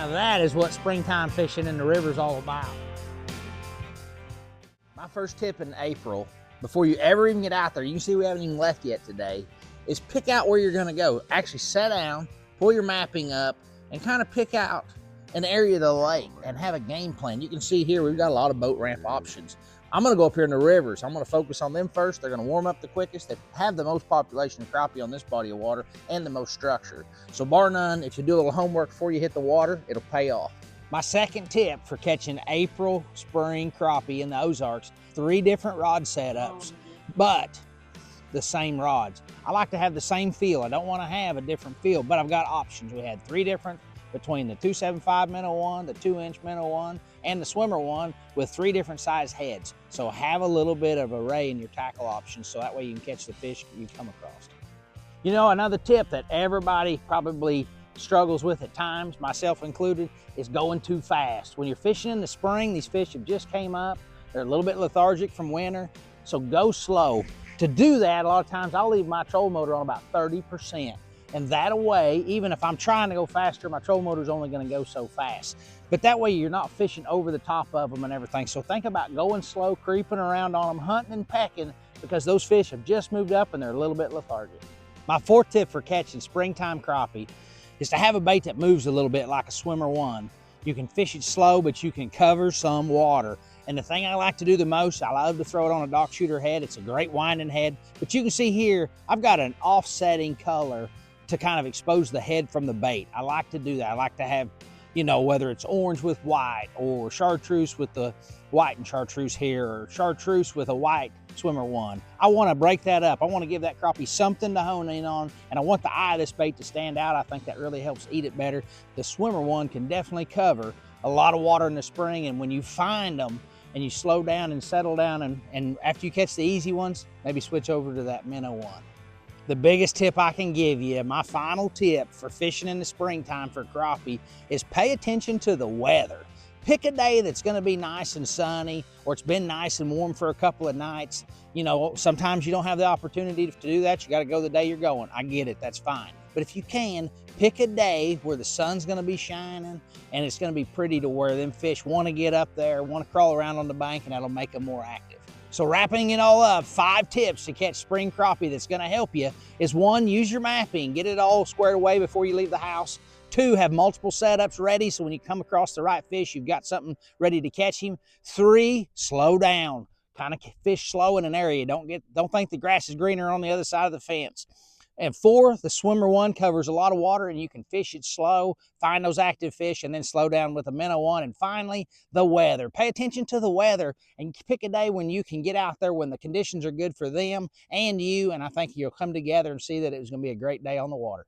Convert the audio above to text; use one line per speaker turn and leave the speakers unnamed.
Now that is what springtime fishing in the river is all about. My first tip in April, before you ever even get out there, you can see we haven't even left yet today, is pick out where you're gonna go. Actually sit down, pull your mapping up, and kind of pick out an area of the lake and have a game plan. You can see here we've got a lot of boat ramp options. I'm gonna go up here in the rivers. I'm gonna focus on them first. They're gonna warm up the quickest. They have the most population of crappie on this body of water and the most structure. So bar none, if you do a little homework before you hit the water, it'll pay off. My second tip for catching April spring crappie in the Ozarks, 3 different rod setups, but the same rods. I like to have the same feel. I don't wanna have a different feel, but I've got options. We had 3 different between the 275 minnow one, the 2-inch minnow one, and the swimmer one with 3 different size heads. So have a little bit of array in your tackle options so that way you can catch the fish you come across. You know, another tip that everybody probably struggles with at times, myself included, is going too fast. When you're fishing in the spring, these fish have just came up. They're a little bit lethargic from winter, so go slow. To do that, a lot of times I'll leave my trolling motor on about 30%. And that way, even if I'm trying to go faster, my trolling motor is only gonna go so fast. But that way you're not fishing over the top of them and everything. So think about going slow, creeping around on them, hunting and pecking, because those fish have just moved up and they're a little bit lethargic. My 4th tip for catching springtime crappie is to have a bait that moves a little bit like a swimmer one. You can fish it slow, but you can cover some water. And the thing I like to do the most, I love to throw it on a dock shooter head. It's a great winding head. But you can see here, I've got an offsetting color to kind of expose the head from the bait. I like to do that. I like to have, you know, whether it's orange with white or chartreuse with the white and chartreuse here, or chartreuse with a white swimmer one. I want to break that up. I want to give that crappie something to hone in on, and I want the eye of this bait to stand out. I think that really helps eat it better. The swimmer one can definitely cover a lot of water in the spring, and when you find them and you slow down and settle down, and after you catch the easy ones, maybe switch over to that minnow one. The biggest tip I can give you, my final tip for fishing in the springtime for crappie, is pay attention to the weather. Pick a day that's gonna be nice and sunny, or it's been nice and warm for a couple of nights. You know, sometimes you don't have the opportunity to do that. You gotta go the day you're going. I get it, that's fine. But if you can, pick a day where the sun's gonna be shining and it's gonna be pretty to where them fish wanna get up there, wanna crawl around on the bank, and that'll make them more active. So wrapping it all up, 5 tips to catch spring crappie that's gonna help you is 1, use your mapping, get it all squared away before you leave the house. 2, have multiple setups ready so when you come across the right fish, you've got something ready to catch him. 3, slow down, kind of fish slow in an area. Don't think the grass is greener on the other side of the fence. And 4, the swimmer one covers a lot of water and you can fish it slow, find those active fish, and then slow down with the minnow one. And finally, the weather. Pay attention to the weather and pick a day when you can get out there when the conditions are good for them and you, and I think you'll come together and see that it was gonna be a great day on the water.